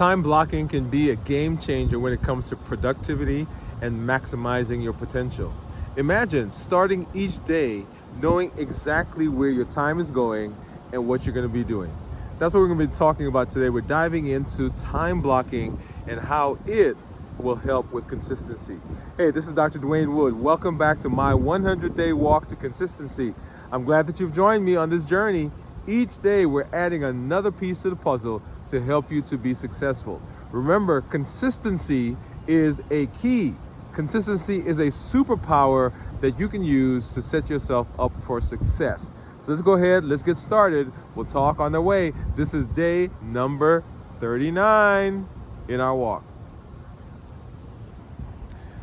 Time blocking can be a game changer when it comes to productivity and maximizing your potential. Imagine starting each day knowing exactly where your time is going and what you're going to be doing. That's what we're going to be talking about today. We're diving into time blocking and how it will help with consistency. Hey, this is Dr. Dwain Woode. Welcome back to my 100-day walk to consistency. I'm glad that you've joined me on this journey. Each day we're adding another piece to the puzzle to help you to be successful. Remember, consistency is a key. Consistency is a superpower that you can use to set yourself up for success. So let's go ahead, let's get started. We'll talk on the way. This is day number 39 in our walk.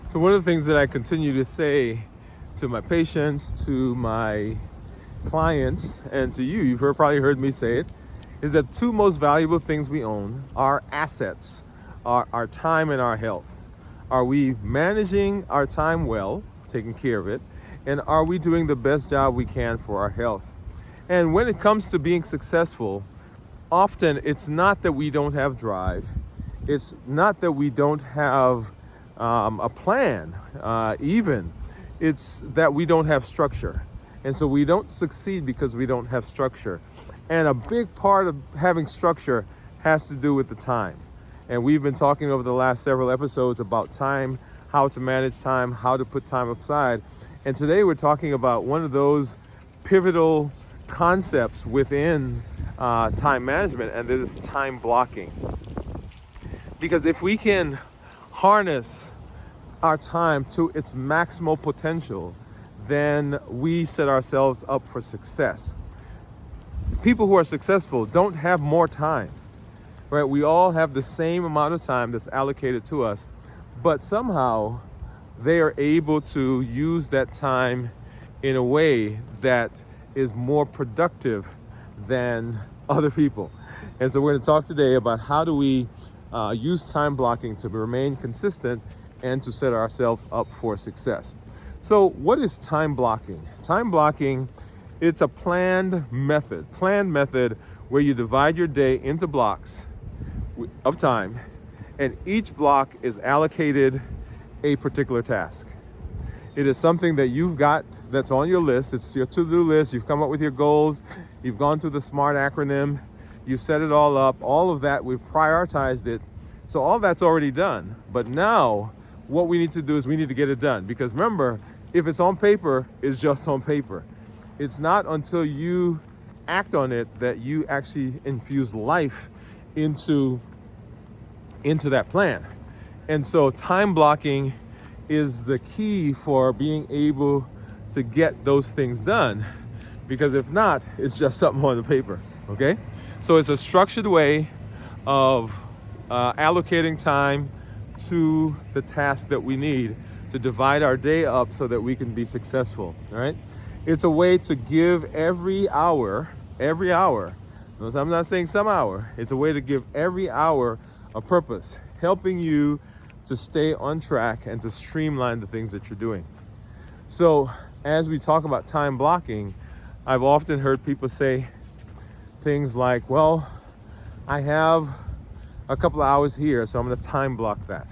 So one of the things that I continue to say to my patients, to my clients, and to you, you've probably heard me say it, is that two most valuable things we own are assets, our time and our health. Are we managing our time well, taking care of it, and are we doing the best job we can for our health? And when it comes to being successful, often it's not that we don't have drive, it's not that we don't have a plan, even, it's that we don't have structure. And so we don't succeed because we don't have structure. And a big part of having structure has to do with the time. And we've been talking over the last several episodes about time, how to manage time, how to put time aside. And today we're talking about one of those pivotal concepts within time management, and that is time blocking. Because if we can harness our time to its maximal potential, then we set ourselves up for success. People who are successful don't have more time, right? We all have the same amount of time that's allocated to us, but somehow they are able to use that time in a way that is more productive than other people. And so we're going to talk today about how do we use time blocking to remain consistent and to set ourselves up for success. So what is time blocking? Time blocking, it's a planned method where you divide your day into blocks of time, and each block is allocated a particular task. It is something that you've got that's on your list. It's your to-do list. You've come up with your goals. You've gone through the SMART acronym. You've set it all up. All of that, we've prioritized it. So all that's already done. But now what we need to do is we need to get it done. Because remember, if it's on paper, it's just on paper. It's not until you act on it that you actually infuse life into that plan. And so time blocking is the key for being able to get those things done, because if not, it's just something on the paper, okay? So it's a structured way of allocating time to the task that we need to divide our day up so that we can be successful, all right? It's a way to give every hour, notice I'm not saying some hour, it's a way to give every hour a purpose, helping you to stay on track and to streamline the things that you're doing. So as we talk about time blocking, I've often heard people say things like, well, I have a couple of hours here, so I'm going to time block that.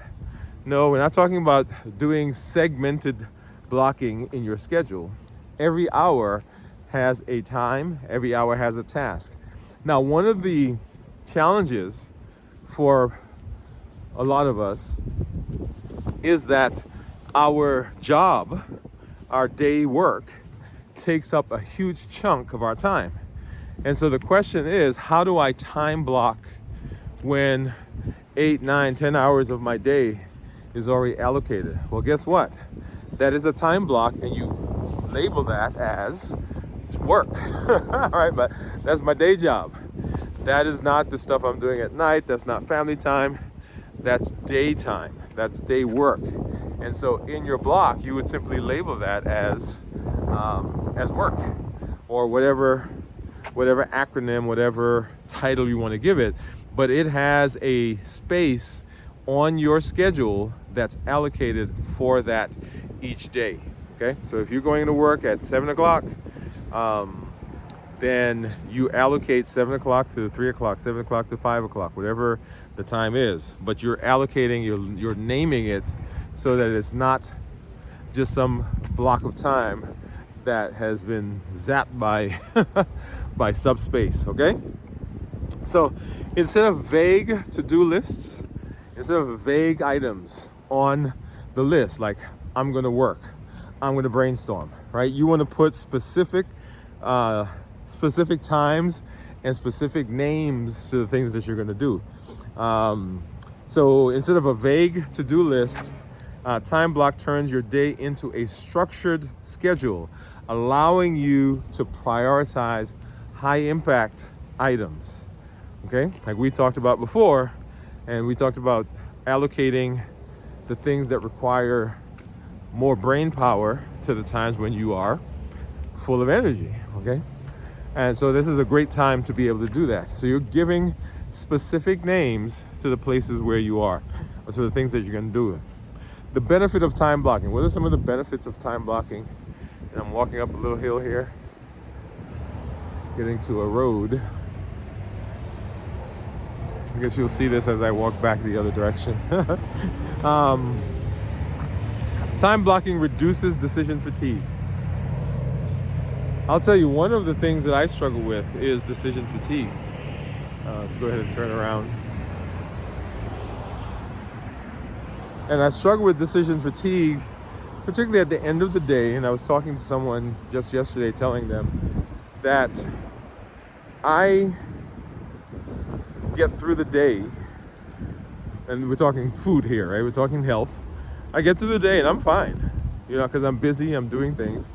No, we're not talking about doing segmented blocking in your schedule. Every hour has a time, every hour has a task. Now, one of the challenges for a lot of us is that our job, our day work, takes up a huge chunk of our time. And so the question is, how do I time block when 8, 9, 10 hours of my day is already allocated? Well, guess what? That is a time block, and you label that as work. All right, but that's my day job. That is not the stuff I'm doing at night. That's not family time. That's daytime. That's day work. And so in your block, you would simply label that as work, or whatever acronym, whatever title you want to give it. But it has a space on your schedule that's allocated for that each day. Okay, so if you're going to work at 7 o'clock, then then you allocate 7 o'clock to 3 o'clock, 7 o'clock to 5 o'clock, whatever the time is. But you're allocating, you're naming it so that it's not just some block of time that has been zapped by by subspace, okay? So instead of vague to-do lists, instead of vague items on the list, like I'm gonna work, I'm gonna brainstorm, right? You wanna put specific times and specific names to the things that you're gonna do. So instead of a vague to-do list, time block turns your day into a structured schedule, allowing you to prioritize high impact items, okay? Like we talked about before, and we talked about allocating the things that require more brain power to the times when you are full of energy, okay? And so this is a great time to be able to do that. So you're giving specific names to the places where you are, so the things that you're gonna do. The benefit of time blocking. What are some of the benefits of time blocking? And I'm walking up a little hill here, getting to a road. I guess you'll see this as I walk back the other direction. Time blocking reduces decision fatigue. I'll tell you, one of the things that I struggle with is decision fatigue. Let's go ahead and turn around. And I struggle with decision fatigue, particularly at the end of the day. And I was talking to someone just yesterday telling them that I get through the day, and we're talking food here, right? We're talking health. I get through the day and I'm fine, you know, because I'm busy, I'm doing things.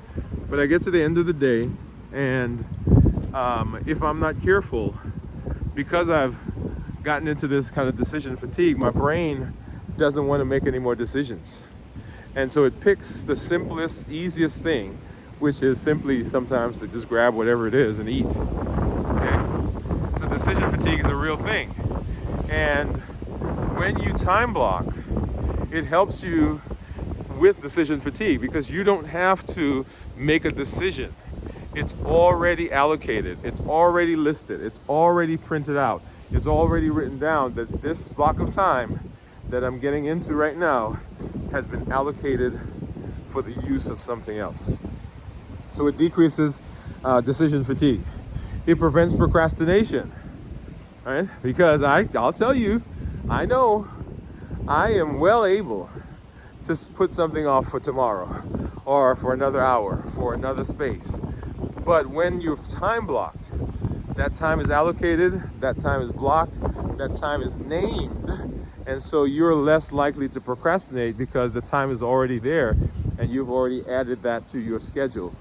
But I get to the end of the day, and if I'm not careful, because I've gotten into this kind of decision fatigue, my brain doesn't want to make any more decisions. And so it picks the simplest, easiest thing, which is simply sometimes to just grab whatever it is and eat. Okay? So decision fatigue is a real thing. And when you time block, it helps you with decision fatigue because you don't have to make a decision. It's already allocated, it's already listed, it's already printed out, it's already written down that this block of time that I'm getting into right now has been allocated for the use of something else. So it decreases decision fatigue. It prevents procrastination, right? Because I'll tell you, I know I am well able to put something off for tomorrow or for another hour, for another space. But when you've time blocked, that time is allocated, that time is blocked, that time is named, and so you're less likely to procrastinate because the time is already there and you've already added that to your schedule.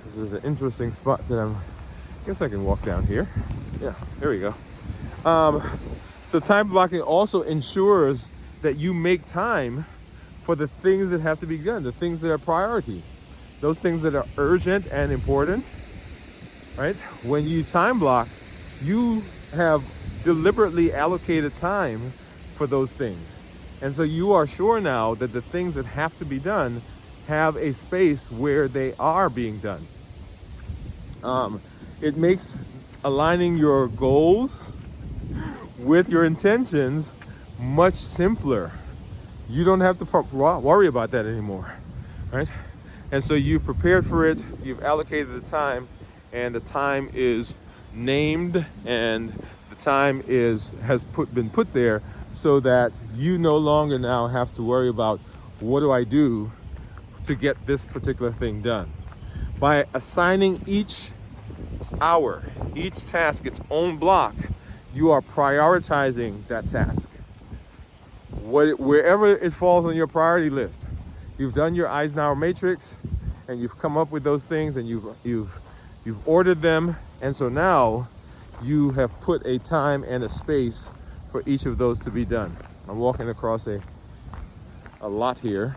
This is an interesting spot that I guess I can walk down here. Yeah, there we go. So time blocking also ensures that you make time for the things that have to be done, the things that are priority, those things that are urgent and important, right? When you time block, you have deliberately allocated time for those things. And so you are sure now that the things that have to be done have a space where they are being done. It makes aligning your goals with your intentions much simpler. You don't have to worry about that anymore, right? And so you've prepared for it, you've allocated the time, and the time is named, and the time has been put there so that you no longer now have to worry about what do I do to get this particular thing done. By assigning each hour, each task its own block, you are prioritizing that task. Wherever it falls on your priority list, you've done your Eisenhower matrix, and you've come up with those things, and you've ordered them, and so now you have put a time and a space for each of those to be done. I'm walking across a lot here,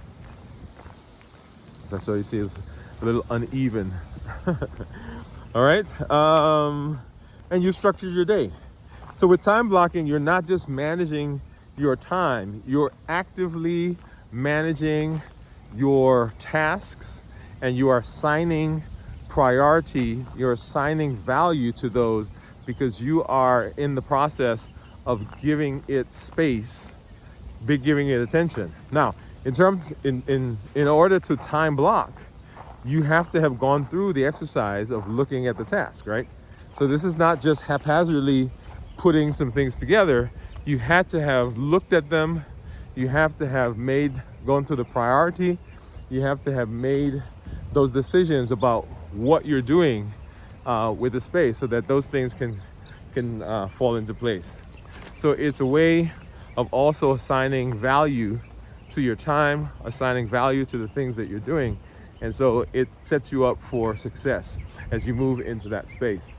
so you see it's a little uneven. All right, and you structured your day. So with time blocking, you're not just managing your time, you're actively managing your tasks, and you are assigning priority, you're assigning value to those because you are in the process of giving it space, giving it attention. Now, in order to time block, you have to have gone through the exercise of looking at the task, right? So this is not just haphazardly putting some things together. You had to have looked at them. You have to have gone through the priority. You have to have made those decisions about what you're doing with the space so that those things can fall into place. So it's a way of also assigning value to your time, assigning value to the things that you're doing. And so it sets you up for success as you move into that space.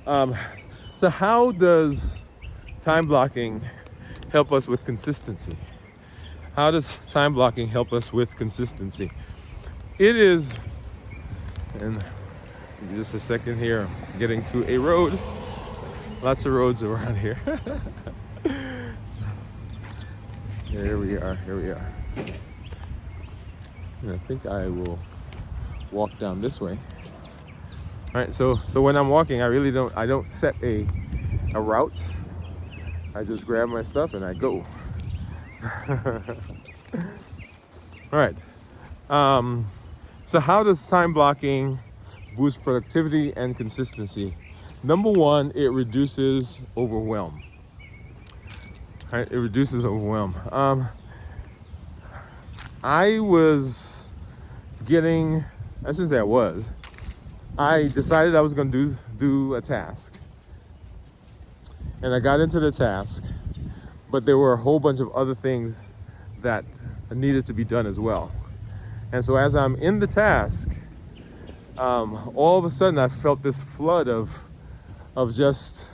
So how does time blocking help us with consistency? How does time blocking help us with consistency? It is, and just a second here, I'm getting to a road. Lots of roads around here. Here we are. And I think I will walk down this way. All right, so when I'm walking, I don't set a route. I just grab my stuff and I go. All right. So how does time blocking boost productivity and consistency? Number one, it reduces overwhelm. All right, it reduces overwhelm. I decided I was going to do a task. And I got into the task, but there were a whole bunch of other things that needed to be done as well. And so as I'm in the task, all of a sudden I felt this flood of just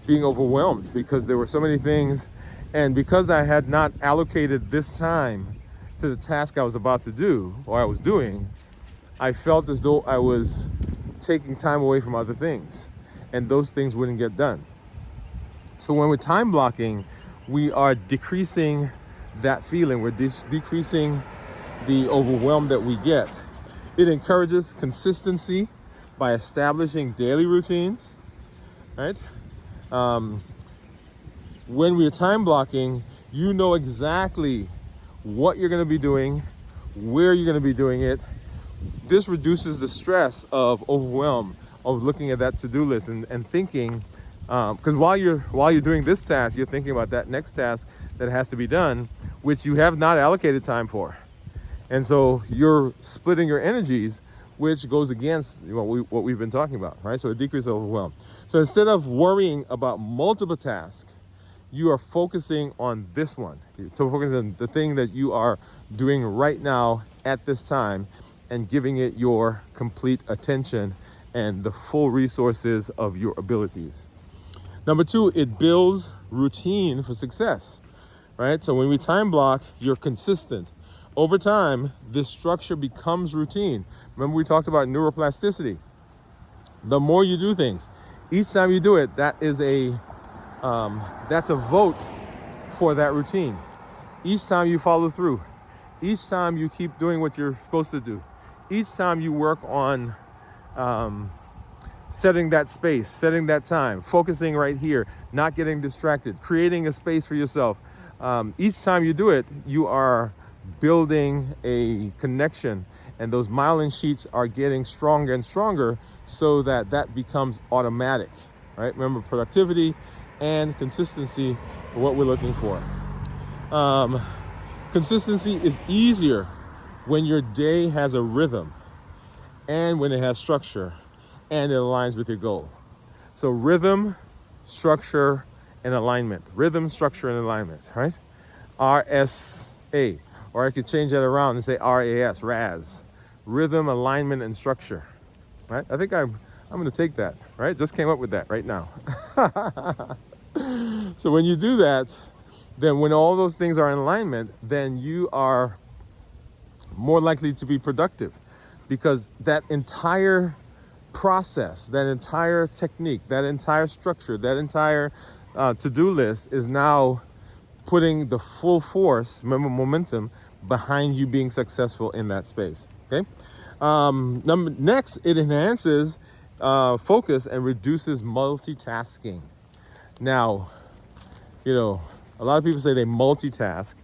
being overwhelmed because there were so many things. And because I had not allocated this time to the task I was about to do, or I was doing, I felt as though I was taking time away from other things, and those things wouldn't get done. So when we're time blocking, we are decreasing that feeling. We're decreasing the overwhelm that we get. It encourages consistency by establishing daily routines, right? When we're time blocking, you know exactly what you're going to be doing, where you're going to be doing it. This reduces the stress of overwhelm, of looking at that to-do list and thinking, because while you're doing this task, you're thinking about that next task that has to be done, which you have not allocated time for. And so you're splitting your energies, which goes against what we've been talking about, right? So it decreases overwhelm. So instead of worrying about multiple tasks, you are focusing on this one. So focusing on the thing that you are doing right now at this time and giving it your complete attention and the full resources of your abilities. Number two, it builds routine for success, right? So when we time block, you're consistent. Over time, this structure becomes routine. Remember we talked about neuroplasticity. The more you do things, each time you do it, that's a vote for that routine. Each time you follow through, each time you keep doing what you're supposed to do, each time you work on setting that space, setting that time, focusing right here, not getting distracted, creating a space for yourself. Each time you do it, you are building a connection, and those myelin sheets are getting stronger and stronger so that becomes automatic, right? Remember, productivity and consistency are what we're looking for. Consistency is easier when your day has a rhythm and when it has structure and it aligns with your goal. So rhythm, structure, and alignment. Rhythm, structure, and alignment, right? RSA, or I could change that around and say RAS, RAS. Rhythm, alignment, and structure, right? I think I'm going to take that, right? Just came up with that right now. So when you do that, then when all those things are in alignment, then you are more likely to be productive, because that entire process, that entire technique, that entire structure, that entire to-do list is now putting the full force, remember momentum, behind you being successful in that space, okay? Next, it enhances focus and reduces multitasking. Now, a lot of people say they multitask.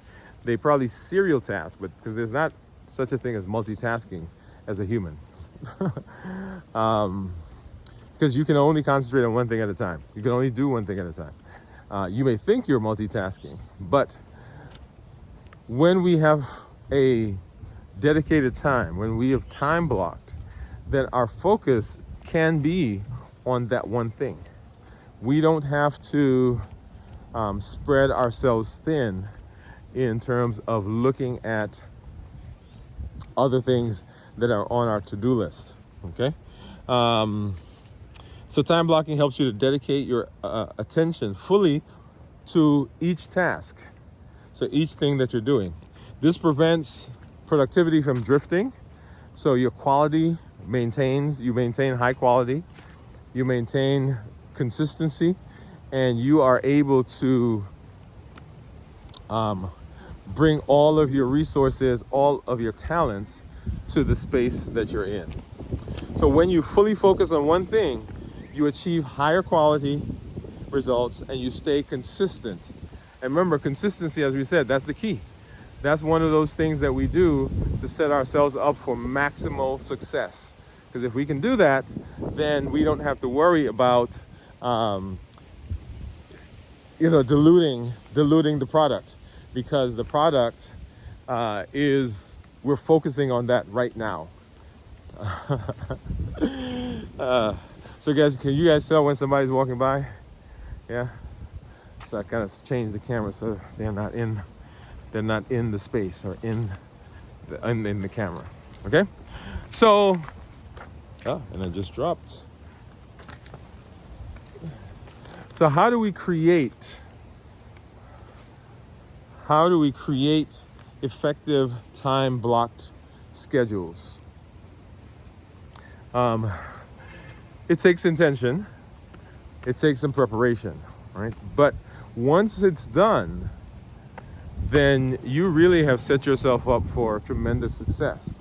They probably serial task, but because there's not such a thing as multitasking as a human. Because you can only concentrate on one thing at a time. You can only do one thing at a time. You may think you're multitasking, but when we have a dedicated time, when we have time blocked, then our focus can be on that one thing. We don't have to spread ourselves thin in terms of looking at other things that are on our to-do list. Okay, so time blocking helps you to dedicate your attention fully to each task, so each thing that you're doing. This prevents productivity from drifting, so your quality you maintain high quality, you maintain consistency, and you are able to bring all of your resources, all of your talents to the space that you're in. So when you fully focus on one thing, you achieve higher quality results and you stay consistent. And remember, consistency, as we said, that's the key. That's one of those things that we do to set ourselves up for maximal success. Because if we can do that, then we don't have to worry about diluting the product, because the product we're focusing on that right now. So guys, can you guys tell when somebody's walking by? Yeah. So I kind of changed the camera so they're not in the space or in the camera. Okay. So, and I just dropped. So how do we create effective time blocked schedules? It takes intention. It takes some preparation, right? But once it's done, then you really have set yourself up for tremendous success,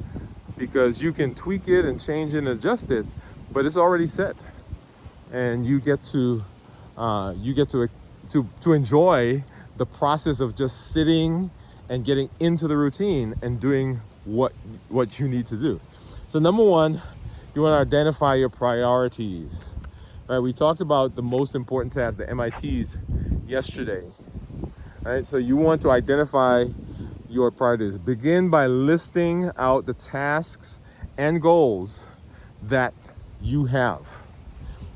because you can tweak it and change it and adjust it, but it's already set, and you get to enjoy the process of just sitting and getting into the routine and doing what you need to do. So number one, you want to identify your priorities. Right? We talked about the most important tasks, the MITs, yesterday. Right? So you want to identify your priorities. Begin by listing out the tasks and goals that you have.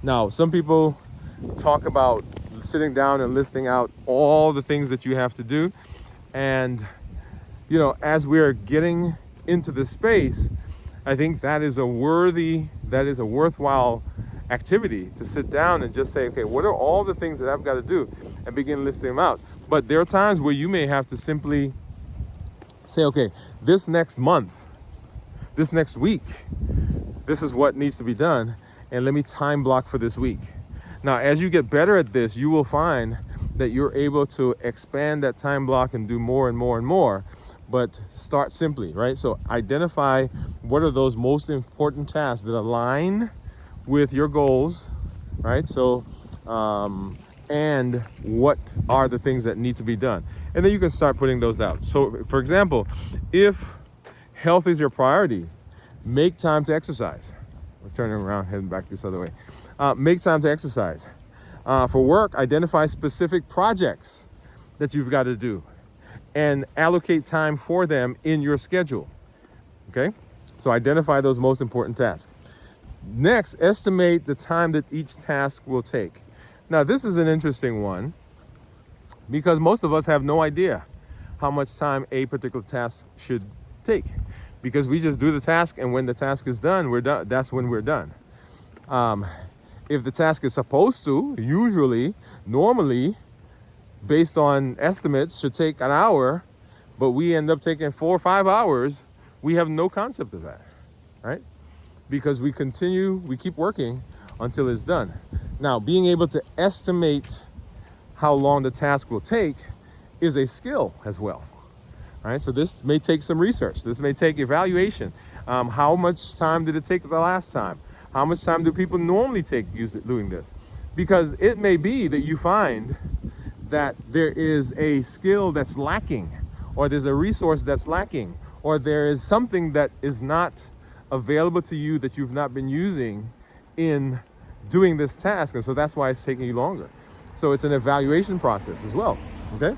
Now, some people talk about sitting down and listing out all the things that you have to do. And, as we're getting into this space, I think that is a worthwhile activity to sit down and just say, okay, what are all the things that I've got to do, and begin listing them out. But there are times where you may have to simply say, okay, this next month, this next week, this is what needs to be done, and let me time block for this week. Now, as you get better at this, you will find that you're able to expand that time block and do more and more and more. But start simply, right? So identify what are those most important tasks that align with your goals, right? So, and what are the things that need to be done? And then you can start putting those out. So, for example, if health is your priority, make time to exercise. We're turning around, heading back this other way. Make time to exercise. For work, identify specific projects that you've got to do and allocate time for them in your schedule. Okay? So identify those most important tasks. Next, estimate the time that each task will take. Now, this is an interesting one because most of us have no idea how much time a particular task should take, because we just do the task, and when the task is done, we're done. That's when we're done. If the task is supposed to, normally, based on estimates, should take an hour, but we end up taking 4 or 5 hours, we have no concept of that, right? Because we keep working until it's done. Now, being able to estimate how long the task will take is a skill as well, right? So this may take some research. This may take evaluation. How much time did it take the last time? How much time do people normally take doing this? Because it may be that you find that there is a skill that's lacking, or there's a resource that's lacking, or there is something that is not available to you that you've not been using in doing this task. And so that's why it's taking you longer. So it's an evaluation process as well, okay?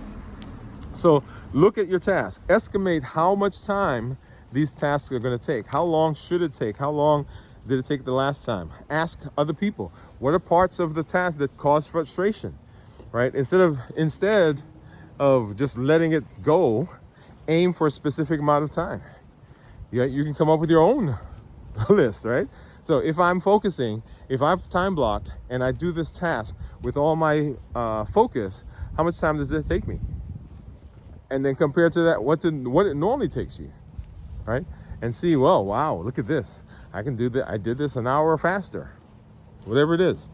So look at your task. Estimate how much time these tasks are going to take. How long should it take? How long did it take the last time? Ask other people. What are parts of the task that cause frustration, right? Instead of just letting it go, aim for a specific amount of time. You can come up with your own list, right? So if I'm focusing, if I've time blocked and I do this task with all my focus, how much time does it take me? And then compare to that what it normally takes you, right? And see, well, wow, look at this. I can do that. I did this an hour faster, whatever it is.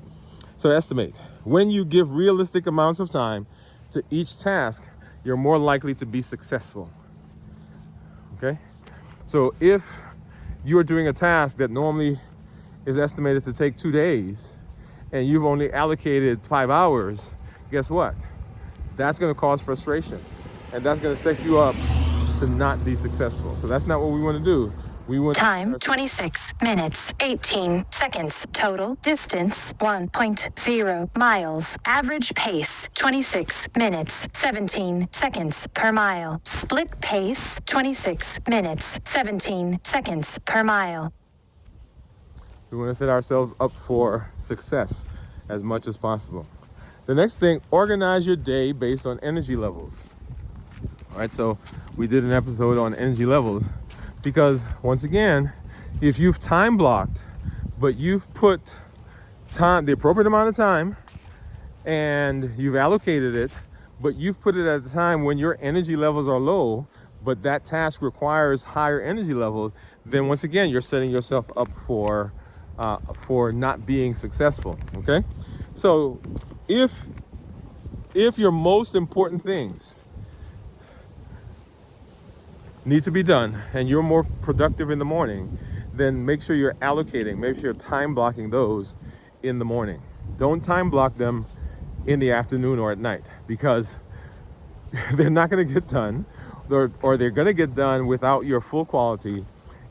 So estimate. When you give realistic amounts of time to each task, you're more likely to be successful, okay? So if you're doing a task that normally is estimated to take 2 days and you've only allocated 5 hours, guess what? That's going to cause frustration, and that's going to set you up to not be successful. So that's not what we want to do. We want time 26 minutes 18 seconds. Total distance 1.0 miles. Average pace 26 minutes 17 seconds per mile. Split pace 26 minutes 17 seconds per mile. We want to set ourselves up for success as much as possible. The next thing, organize your day based on energy levels. All right, so we did an episode on energy levels because, once again, if you've time blocked, but you've put time, the appropriate amount of time, and you've allocated it, but you've put it at the time when your energy levels are low, but that task requires higher energy levels, then once again, you're setting yourself up for not being successful, okay? So if your most important things need to be done and you're more productive in the morning, then make sure you're allocating, make sure you're time blocking those in the morning. Don't time block them in the afternoon or at night, because they're not going to get done, or they're going to get done without your full quality.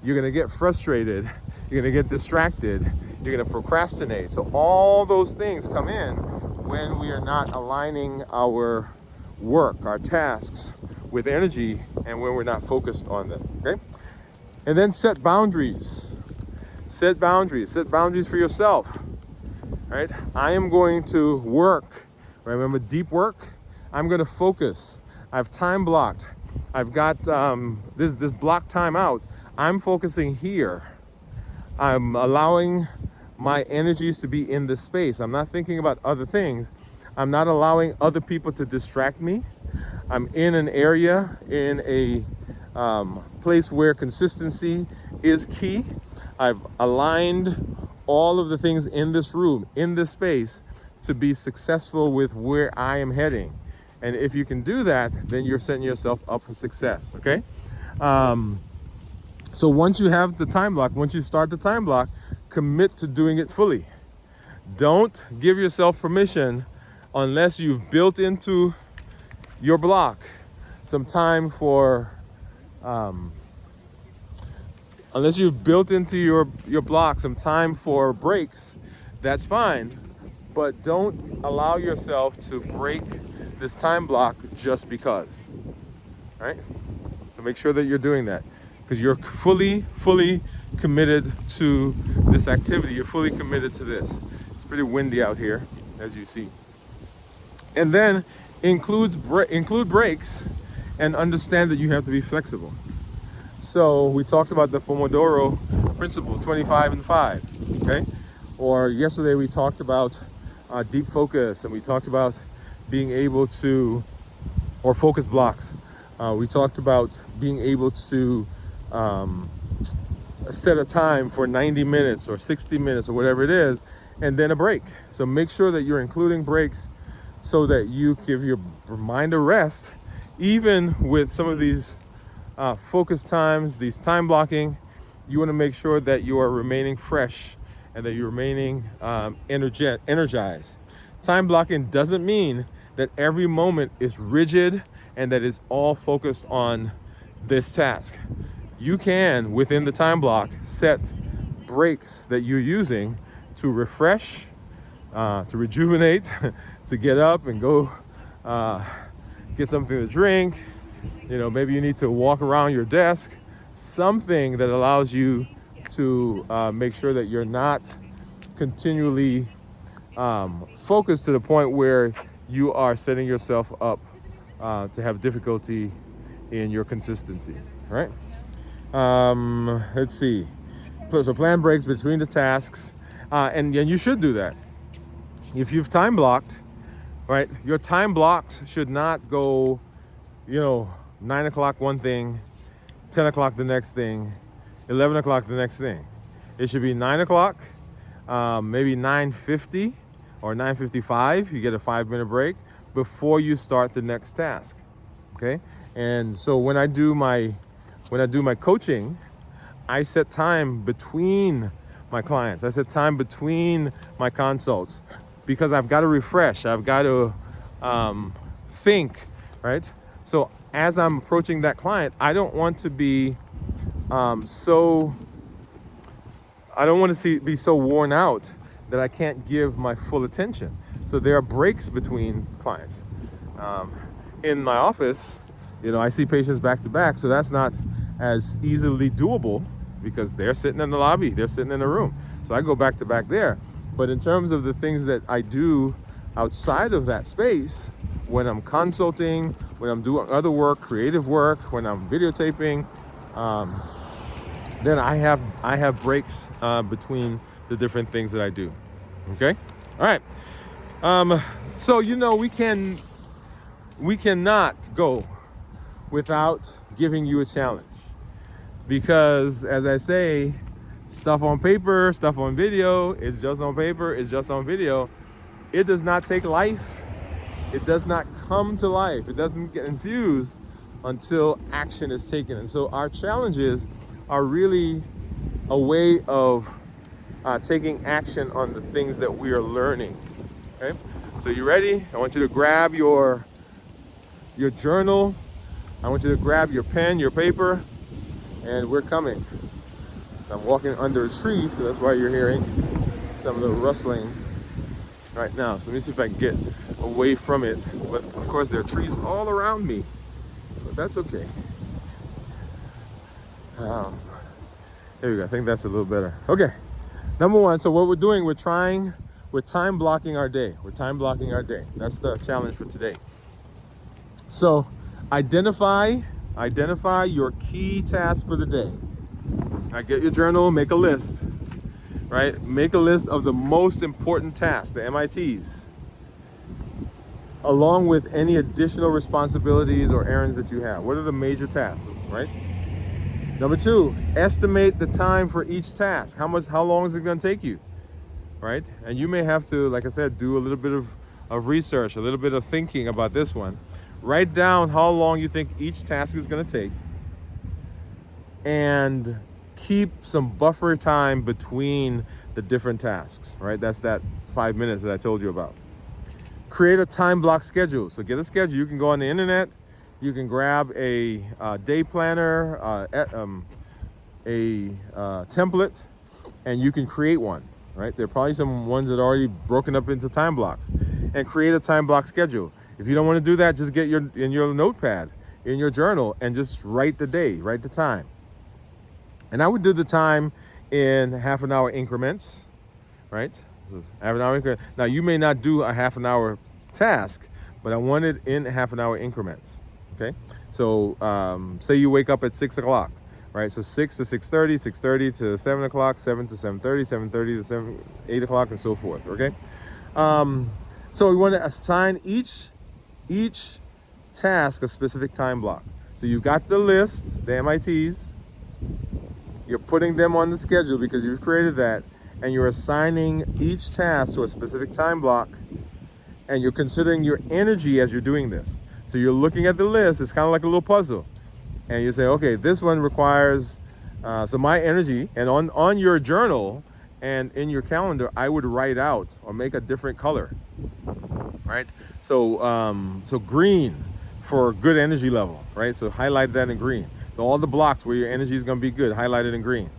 You're going to get frustrated, you're going to get distracted, you're going to procrastinate. So all those things come in when we are not aligning our work, our tasks with energy, and when we're not focused on them, okay? And then set boundaries. Set boundaries for yourself, right? I am going to work, remember, deep work. I'm going to focus. I've time blocked. I've got this block time out. I'm focusing here. I'm allowing my energies to be in this space. I'm not thinking about other things. I'm not allowing other people to distract me. I'm in an area, in a place where consistency is key. I've aligned all of the things in this room, in this space, to be successful with where I am heading. And if you can do that, then you're setting yourself up for success, okay? So once you have the time block, once you start the time block, commit to doing it fully. Don't give yourself permission unless you've built into your block some time for, unless you've built into your block some time for breaks. That's fine, but don't allow yourself to break this time block just because, right? So make sure that you're doing that, because you're fully committed to this activity. You're fully committed to this. It's pretty windy out here, as you see. And then include breaks, and understand that you have to be flexible. So we talked about the Pomodoro principle, 25 and 5, okay? Or yesterday we talked about deep focus, and we talked about being able to, or focus blocks. We talked about being able to set a time for 90 minutes or 60 minutes or whatever it is, and then a break. So make sure that you're including breaks so that you give your mind a rest, even with some of these focus times, these time blocking. you want to make sure that you are remaining fresh and that you're remaining energized. Time blocking doesn't mean that every moment is rigid and that it's all focused on this task. You can, within the time block, set breaks that you're using to refresh, to rejuvenate, to get up and go get something to drink. Maybe you need to walk around your desk, something that allows you to make sure that you're not continually focused to the point where you are setting yourself up to have difficulty in your consistency, right? Let's see. So plan breaks between the tasks, and you should do that. If you've time blocked, right, your time blocks should not go, 9 o'clock one thing, 10 o'clock the next thing, 11 o'clock the next thing. It should be 9 o'clock, maybe 9:50 or 9:55. You get a 5-minute break before you start the next task. Okay, and so when I do my coaching, I set time between my clients. I set time between my consults because I've got to refresh. I've got to think, right? So as I'm approaching that client, I don't want to be be so worn out that I can't give my full attention. So there are breaks between clients. In my office, I see patients back to back, so that's not as easily doable because they're sitting in the lobby, they're sitting in the room. So I go back to back there. But in terms of the things that I do outside of that space, when I'm consulting, when I'm doing other work, creative work, when I'm videotaping, then I have breaks between the different things that I do. Okay, all right. So we cannot go without giving you a challenge, because as I say, stuff on paper, stuff on video is just on paper, it's just on video. It does not take life. It does not come to life. It doesn't get infused until action is taken. And so our challenges are really a way of taking action on the things that we are learning. Okay, so you ready? I want you to grab your journal. I want you to grab your pen, your paper, and we're coming. I'm walking under a tree, so that's why you're hearing some of the rustling right now. So let me see if I can get away from it. But of course, there are trees all around me, but that's okay. There we go. I think that's a little better. Okay. Number one. So what we're doing, we're time blocking our day. We're time blocking our day. That's the challenge for today. So identify your key task for the day. Right, get your journal, make a list, right? Make a list of the most important tasks, the MITs, along with any additional responsibilities or errands that you have. What are the major tasks, right? Number two, estimate the time for each task. How long is it going to take you, right? And you may have to, like I said, do a little bit of research, a little bit of thinking about this one. Write down how long you think each task is going to take, and keep some buffer time between the different tasks, right? That's that 5 minutes that I told you about. Create a time block schedule. So get a schedule. You can go on the internet. You can grab a day planner, a template, and you can create one, right? There are probably some ones that are already broken up into time blocks, and create a time block schedule. If you don't want to do that, just get in your notepad, in your journal, and just write the day, write the time. And I would do the time in half an hour increments, right? Half an hour increment. Now you may not do a half an hour task, but I want it in half an hour increments. Okay. So say you wake up at 6 o'clock, right? So 6 to 6:30, 6:30 to 7 o'clock, 7 to 7:30, 7:30 to 8 o'clock, and so forth. Okay. So we want to assign each task a specific time block. So you've got the list, the MITs. You're putting them on the schedule because you've created that, and you're assigning each task to a specific time block, and you're considering your energy as you're doing this. So you're looking at the list, it's kind of like a little puzzle, and you say, okay, this one requires So my energy, and on your journal and in your calendar, I would write out or make a different color, right? So green for good energy level, right? So highlight that in green. So all the blocks where your energy is going to be good, highlight it in green.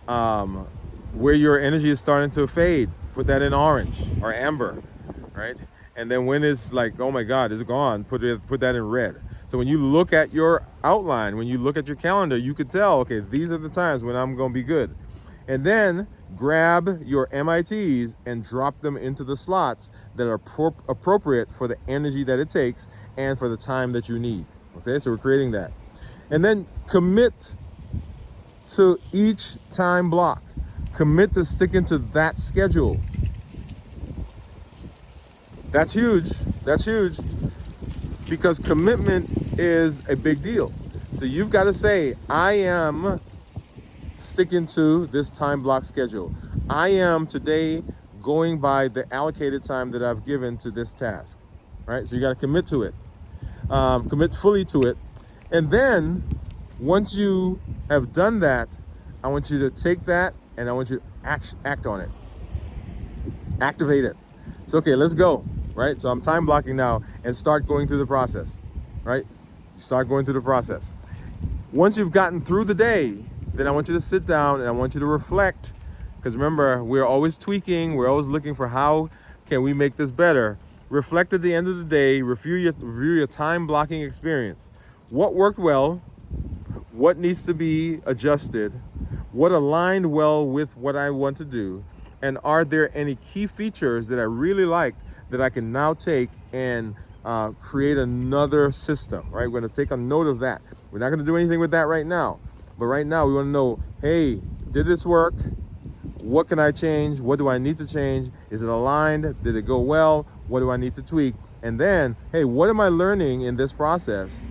Where your energy is starting to fade, put that in orange or amber, right? And then when it's like, oh my God, it's gone, put that in red. So when you look at your outline, when you look at your calendar, you could tell, okay, these are the times when I'm going to be good. And then grab your MITs and drop them into the slots that are appropriate for the energy that it takes and for the time that you need. Okay, so we're creating that. And then commit to each time block. Commit to sticking to that schedule. That's huge. That's huge. Because commitment is a big deal. So you've got to say, I am sticking to this time block schedule. I am today going by the allocated time that I've given to this task, right? So you got to commit to it, commit fully to it. And then once you have done that, I want you to take that and I want you to act on it. Activate it. So, okay, let's go, right? So I'm time blocking now and start going through the process, right? Start going through the process. Once you've gotten through the day, then I want you to sit down and I want you to reflect. Because remember, we're always tweaking. We're always looking for how can we make this better. Reflect at the end of the day. Review your time blocking experience. What worked well? What needs to be adjusted? What aligned well with what I want to do? And are there any key features that I really liked that I can now take and create another system, right? We're going to take a note of that. We're not going to do anything with that right now. But right now we want to know, hey, did this work? What can I change? What do I need to change? Is it aligned? Did it go well? What do I need to tweak? And then, hey, what am I learning in this process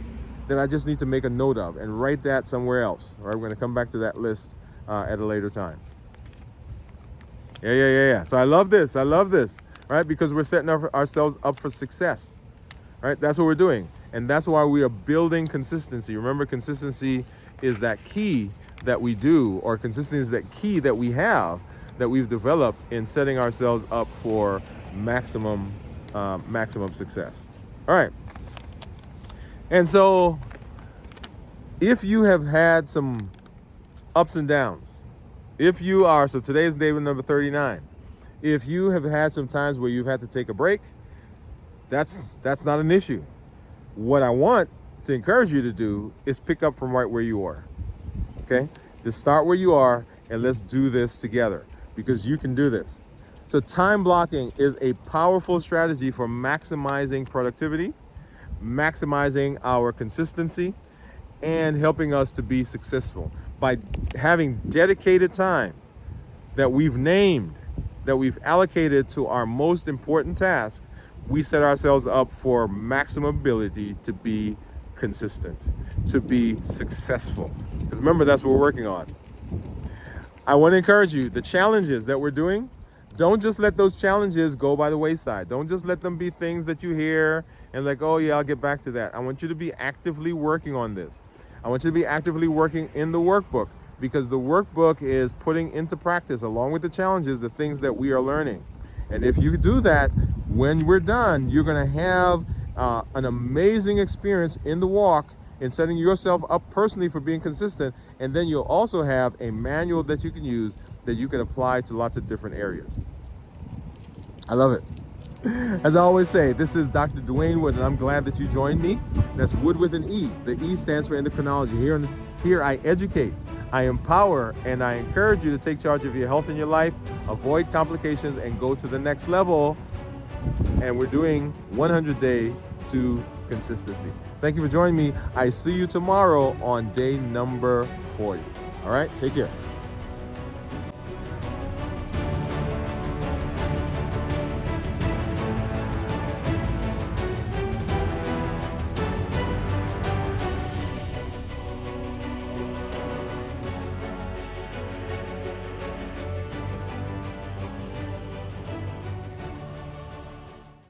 that I just need to make a note of and write that somewhere else? All right, we're going to come back to that list at a later time. Yeah. So I love this, right? Because we're setting ourselves up for success, right? That's what we're doing. And that's why we are building consistency. Remember, consistency is that key that we do, or consistency is that key that we have, that we've developed in setting ourselves up for maximum success. All right. And so if you have had some ups and downs, so today is day number 39. If you have had some times where you've had to take a break, that's not an issue. What I want to encourage you to do is pick up from right where you are. Okay? Just start where you are and let's do this together, because you can do this. So time blocking is a powerful strategy for maximizing productivity, maximizing our consistency, and helping us to be successful. By having dedicated time that we've named, that we've allocated to our most important task, we set ourselves up for maximum ability to be consistent, to be successful. Because remember, that's what we're working on. I want to encourage you, the challenges that we're doing, don't just let those challenges go by the wayside. Don't just let them be things that you hear and like, oh yeah, I'll get back to that. I want you to be actively working on this. I want you to be actively working in the workbook, because the workbook is putting into practice, along with the challenges, the things that we are learning. And if you do that, when we're done, you're going to have an amazing experience in the walk, in setting yourself up personally for being consistent. And then you'll also have a manual that you can use that you can apply to lots of different areas. I love it. As I always say, this is Dr. Dwain Woode, and I'm glad that you joined me. That's Woode with an E. The E stands for Endocrinology. Here I educate, I empower, and I encourage you to take charge of your health and your life, avoid complications, and go to the next level. And we're doing 100 Day to Consistency. Thank you for joining me. I see you tomorrow on day number 40. All right, take care.